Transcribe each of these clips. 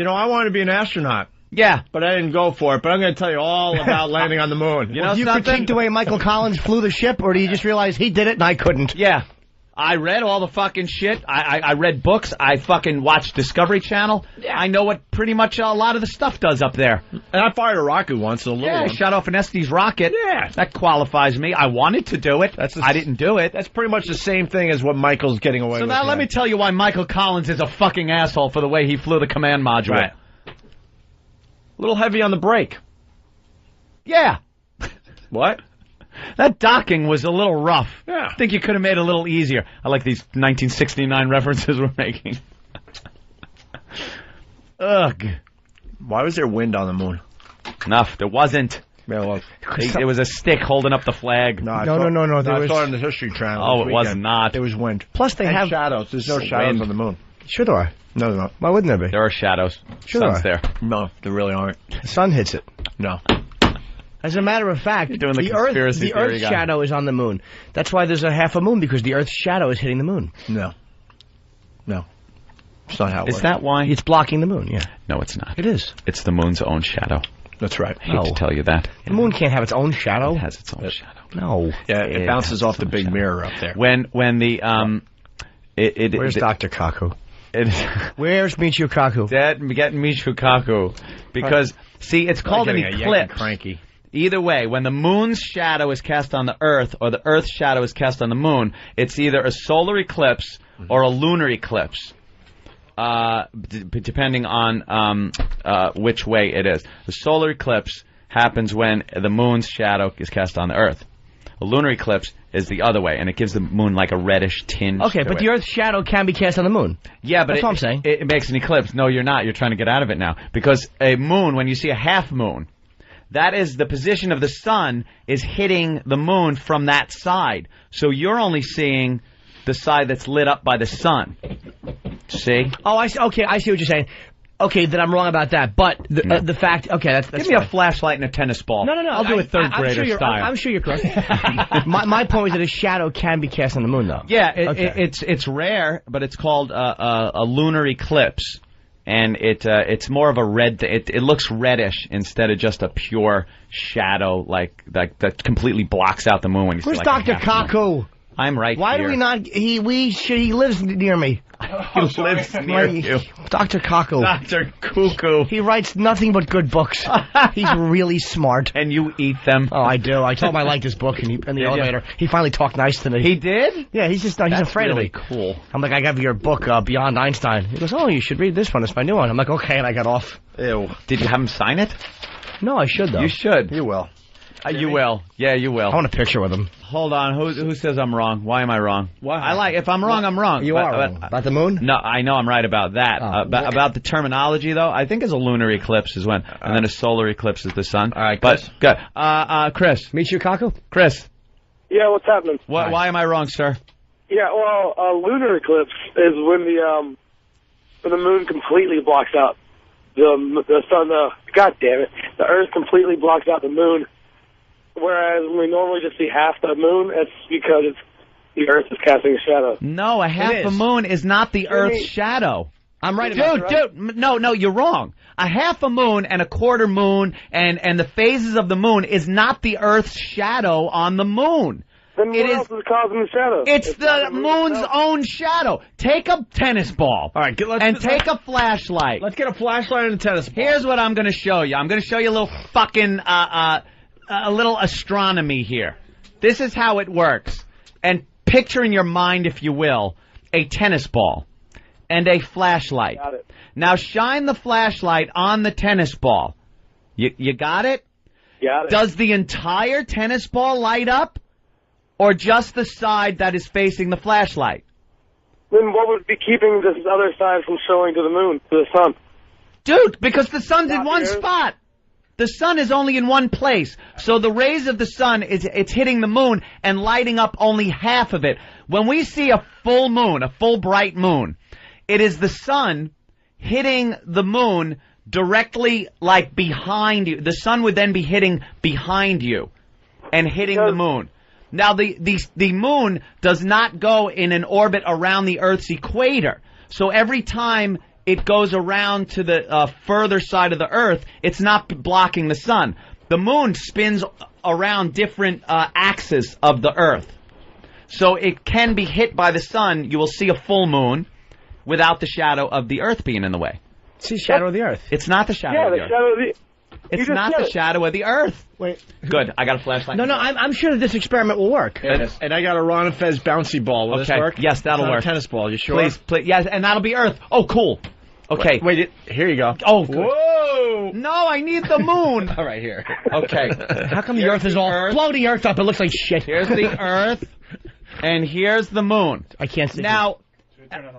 You know, I wanted to be an astronaut. Yeah. But I didn't go for it. But I'm going to tell you all about landing on the moon. You know you something? critiqued the way Michael Collins flew the ship, or do you just realize he did it and I couldn't? Yeah. I read all the fucking shit. I read books. I fucking watched Discovery Channel. Yeah. I know what pretty much a lot of the stuff does up there. And I fired a rocket once, a little one. I shot off an Estes rocket. Yeah. That qualifies me. I wanted to do it. I didn't do it. That's pretty much the same thing as what Michael's getting away with. So now let me tell you why Michael Collins is a fucking asshole for the way he flew the command module. Right. A little heavy on the brake. Yeah. What? That docking was a little rough. Yeah. I think you could have made it a little easier. I like these 1969 references we're making. Ugh. Why was there wind on the moon? Enough. There wasn't. Yeah, well, It was a stick holding up the flag. no. I No. saw it on the History Channel. Oh, this it was weekend. not. It was wind. Plus, they And have shadows. There's no shadows wind. on the moon. Sure there are. No, there's not. Why wouldn't there be? There are shadows. Sure Sun's there there. No, there really aren't. The sun hits it. No. As a matter of fact, You're doing the conspiracy theory Earth's guy. shadow is on the moon. That's why there's a half a moon, because the Earth's shadow is hitting the moon. No. It's not how it Is works. that why? It's blocking the moon, yeah. No, it's not. It is. It's the moon's own shadow. That's right. I hate to tell you that. The moon can't have its own It shadow. has its own shadow. No. Yeah, it bounces off the big mirror up there. When the Where's Dr. Kaku? it Where's Michio Kaku? Dad getting Michio Kaku because see it's called an eclipse. Cranky. Either way, when the moon's shadow is cast on the Earth or the Earth's shadow is cast on the moon, it's either a solar eclipse or a lunar eclipse, depending on which way it is. The solar eclipse happens when the moon's shadow is cast on the Earth. A lunar eclipse is the other way, and it gives the moon like a reddish tinge. Okay, to but it. the Earth's shadow can be cast on the moon. Yeah, but That's what I'm saying. It makes an eclipse. No, you're not. You're trying to get out of it now. Because a moon, when you see a half moon, that is the position of the sun is hitting the moon from that side. So you're only seeing the side that's lit up by the sun. See? Oh, I see. Okay, I see what you're saying. Okay, then I'm wrong about that. But the fact, okay, that's Give me fine. a flashlight and a tennis ball. No. I'll do it third grader style. I'm sure you're correct. my point is that a shadow can be cast on the moon, though. Yeah, Okay. it's rare, but it's called a lunar eclipse, and it's more of a red. It looks reddish instead of just a pure shadow like that completely blocks out the moon when you see Where's like Dr. a half moon. Kaku? I'm right Why here. do we not? He lives near me. He lives near you. Dr. Kaku. Dr. Cuckoo. He writes nothing but good books. He's really smart. And you eat them. Oh, I do. I told him I liked his book in the elevator. He finally talked nice to me. He did? Yeah, he's just he's That's afraid really of me. cool. I'm like, I got your book, Beyond Einstein. He goes, oh, you should read this one. It's my new one. I'm like, okay, and I got off. Ew. Did you have him sign it? No, I should, though. You should. You will. You will. Yeah, you will. I want a picture with him. Hold on. Who says I'm wrong? Why am I wrong? Why? If I'm wrong, I'm wrong. You are wrong. About the moon? No, I know I'm right about that. Oh. About the terminology, though, I think it's a lunar eclipse is when, and then a solar eclipse is the sun. All right, but Chris. good. Chris. Michio Kaku? Chris. Yeah, what's happening? Why am I wrong, sir? Yeah, well, a lunar eclipse is when the moon completely blocks out the sun. God damn it, the Earth completely blocks out the moon. Whereas we normally just see half the moon, it's because the Earth is casting a shadow. No, a half a moon is not the Earth's shadow. I'm right about that. Dude, no, you're wrong. A half a moon and a quarter moon and the phases of the moon is not the Earth's shadow on the moon. Then what else is causing the shadow? It's the moon's own shadow. Take a tennis ball. All right, take a flashlight. Let's get a flashlight and a tennis ball. Here's what I'm going to show you. I'm going to show you a little fucking a little astronomy here. This is how it works. And picture in your mind, if you will, a tennis ball and a flashlight. Got it. Now shine the flashlight on the tennis ball. You got it? Got it. Does the entire tennis ball light up? Or just the side that is facing the flashlight? Then what would be keeping this other side from showing to the moon, to the sun? Dude, because the sun's in Not one here. spot. The sun is only in one place. So the rays of the sun, it's hitting the moon and lighting up only half of it. When we see a full moon, a full bright moon, it is the sun hitting the moon directly like behind you. The sun would then be hitting behind you and hitting the moon. Now, the moon does not go in an orbit around the Earth's equator. So every time it goes around to the further side of the Earth. It's not blocking the sun. The moon spins around different axes of the Earth. So it can be hit by the sun. You will see a full moon without the shadow of the Earth being in the way. It's the shadow of the Earth. It's not the shadow of the Earth. Shadow of the... It's not the shadow of the Earth. Wait. Good. I got a flashlight. No, I'm sure that this experiment will work. And I got a Ron and Fez bouncy ball. Will this work? Yes, that'll work. A tennis ball. You sure? Please. Yes, and that'll be Earth. Oh, cool. Okay. Wait, here you go. Oh, good. Whoa! No, I need the moon. All right, here. Okay. How come the Earth is all... Blow the Earth up. It looks like shit. Here's the Earth, and here's the moon. I can't see. Now,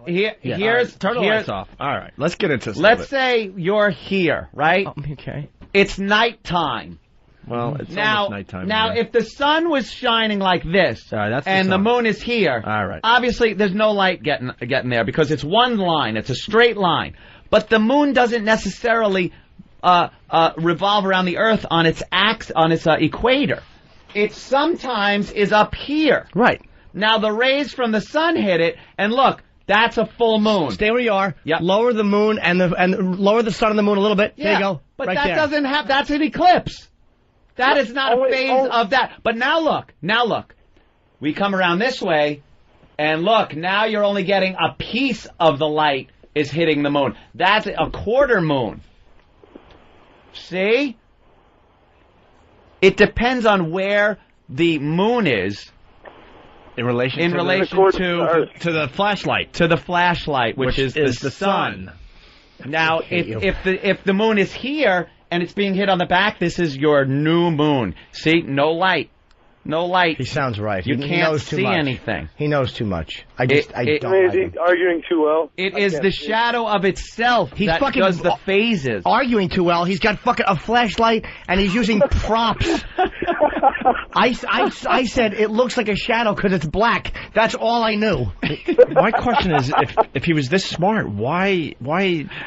here's... Turn the lights off. All right, let's get into this. Let's say you're here, right? Oh, okay. It's nighttime. Well, it's Now, almost nighttime. now, if the sun was shining like this, that's and the sun. moon is here, All right. obviously there's no light getting there because it's one line. It's a straight line. But the moon doesn't necessarily revolve around the Earth on its equator. It sometimes is up here. Right. Now the rays from the sun hit it, and look, that's a full moon. Stay where you are. Yep. Lower the moon and lower the sun and the moon a little bit. Yeah, There you go. but right that there. doesn't have. That's an eclipse. That is not a phase of that. But now look. We come around this way, and look. Now you're only getting a piece of the light is hitting the moon. That's a quarter moon. See? It depends on where the moon is in relation to the flashlight. To the flashlight, which is the sun. Now, if the moon is here and it's being hit on the back, this is your new moon. See, no light. No light. He sounds right. You He can't knows too see much. anything. He knows too much. I don't Is like he him. arguing too well? It is the shadow of itself He's that fucking does the phases. Arguing too well. He's got fucking a flashlight and he's using props. I said it looks like a shadow because it's black. That's all I knew. My question is, if he was this smart, why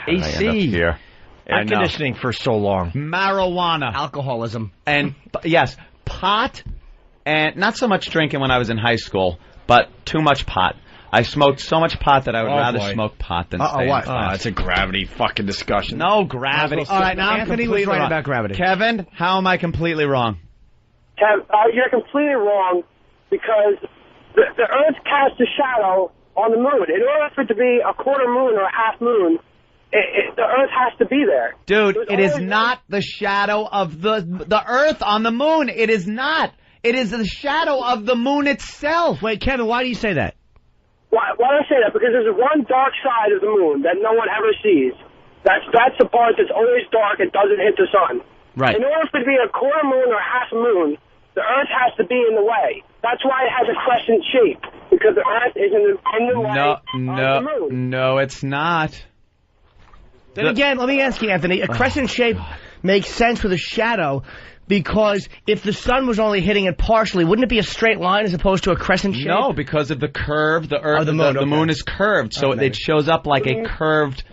AC? Here. Air conditioning for so long. Marijuana. Alcoholism. And, yes, pot, and not so much drinking when I was in high school, but too much pot. I smoked so much pot that I would rather smoke pot than stay in what? class. It's a gravity fucking discussion. No gravity. All right, now Anthony was right wrong. about gravity. Kevin, how am I completely wrong? Kev, you're completely wrong because the Earth casts a shadow on the moon. In order for it to be a quarter moon or a half moon, the Earth has to be there. Dude, it is not the shadow of the Earth on the moon. It is not. It is the shadow of the moon itself. Wait, Kevin, why do you say that? Why do I say that? Because there's one dark side of the moon that no one ever sees. That's the part that's always dark and doesn't hit the sun. Right. In order for it to be a quarter moon or a half moon, the Earth has to be in the way. That's why it has a crescent shape, because the Earth is in the way of the moon. No, it's not. Then again, let me ask you, Anthony, a crescent shape makes sense with a shadow because if the sun was only hitting it partially, wouldn't it be a straight line as opposed to a crescent shape? No, because of the curve, the Earth, the moon is curved, so it shows up like a curved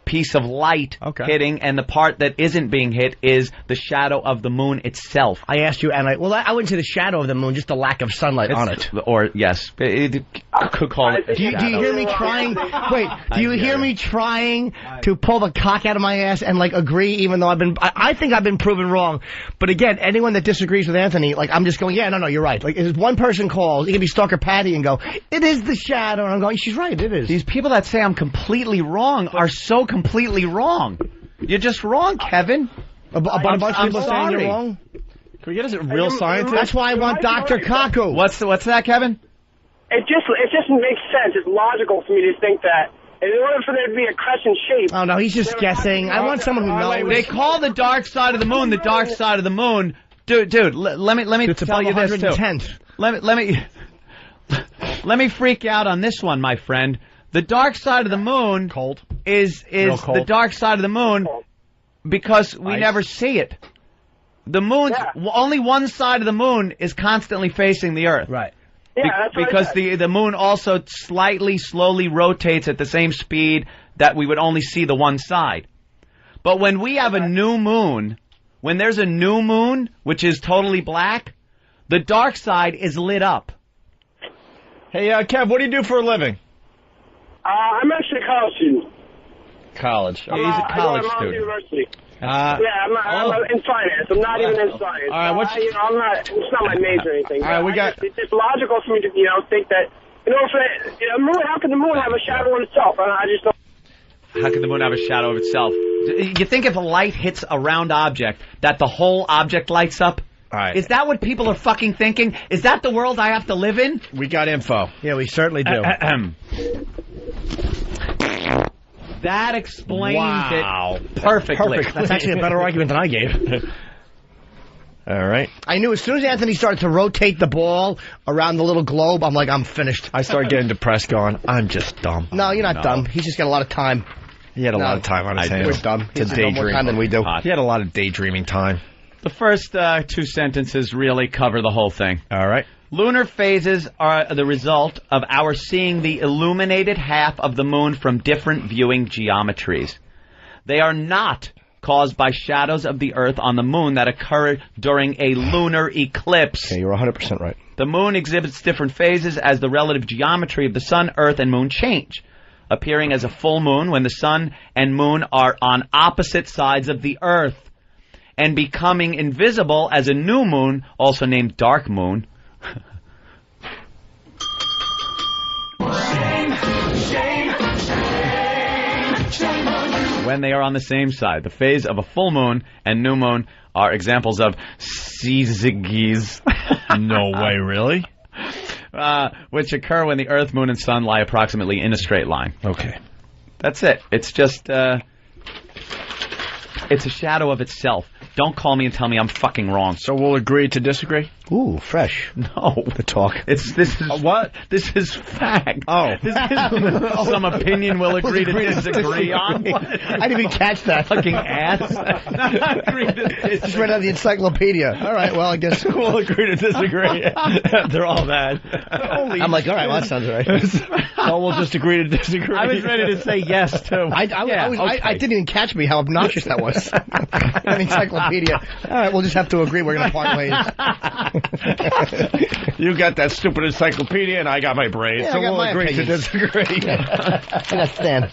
piece of light hitting, and the part that isn't being hit is the shadow of the moon itself. I asked you, and I wouldn't say the shadow of the moon, just the lack of sunlight on it. Or, yes, it could call it. Do you hear me trying? Wait, do you hear me trying to pull the cock out of my ass and agree, even though I think I've been proven wrong. But again, anyone that disagrees with Anthony, I'm just going, yeah, no, you're right. If one person calls, it can be Stalker Patty and go, it is the shadow, and I'm going, she's right, it is. These people that say I'm completely wrong are so completely wrong. You're just wrong, Kevin. A bunch of people saying you're wrong? Can we get a real scientist? That's why I want Dr. Kaku. What's that, Kevin? It just makes sense. It's logical for me to think that in order for there to be a crescent shape... Oh, no, he's just guessing. I want someone who knows. They call the dark side of the moon the dark side of the moon. Dude, let me tell you this, too. Let me freak out on this one, my friend. The dark side of the moon is the dark side of the moon because we never see it. The moon's only one side of the moon is constantly facing the Earth. Right. Yeah, that's what because the moon also slowly rotates at the same speed that we would only see the one side. But when we have a new moon, when there's a new moon, which is totally black, the dark side is lit up. Hey, Kev, what do you do for a living? I'm actually a college student. college. Yeah, he's a college I go to Mom's student. University. Uh, I'm in finance. I'm not even in science. All right, what's- I'm not. It's not my major or anything. All right, we got- It's just logical for me to, think that. Moon. How can the moon have a shadow on itself? I just don't. How can the moon have a shadow of itself? You think if a light hits a round object, that the whole object lights up? all right. Is that what people are fucking thinking? Is that the world I have to live in? We got info. Yeah, we certainly do. That explains Wow. it perfectly. That's actually a better argument than I gave. All right. I knew as soon as Anthony started to rotate the ball around the little globe, I'm like, I'm finished. I started getting depressed going, I'm just dumb. No, you're not dumb. He's just got a lot of time. He had a lot of time on his hands. We're dumb. To He's got more daydream. time than we do. Hot. He had a lot of daydreaming time. The first two sentences really cover the whole thing. All right. Lunar phases are the result of our seeing the illuminated half of the moon from different viewing geometries. They are not caused by shadows of the Earth on the moon that occur during a lunar eclipse. Okay, you're 100% right. The moon exhibits different phases as the relative geometry of the sun, Earth, and moon change, appearing as a full moon when the sun and moon are on opposite sides of the Earth, and becoming invisible as a new moon, also named dark moon. When they are on the same side. The phase of a full moon and new moon are examples of syzygies. No way, really? Which occur when the Earth, moon, and sun lie approximately in a straight line. Okay. That's it. It's just, it's a shadow of itself. Don't call me and tell me I'm fucking wrong. So we'll agree to disagree? Ooh, fresh. No. The talk. This is what? This is fact. Oh. This is some opinion we'll agree to disagree on. I didn't even catch that. Fucking ass. Agree to disagree. Just read out of the encyclopedia. All right, well, I guess We'll agree to disagree after all that. I'm like, all right, well, that sounds right. So we'll just agree to disagree. I was ready to say yes, too. I didn't even catch me how obnoxious that was. An encyclopedia. All right, we'll just have to agree we're going to part ways. You got that stupid encyclopedia, and I got my brain. Yeah, so I got we'll my agree opinions. to disagree. That's Stan.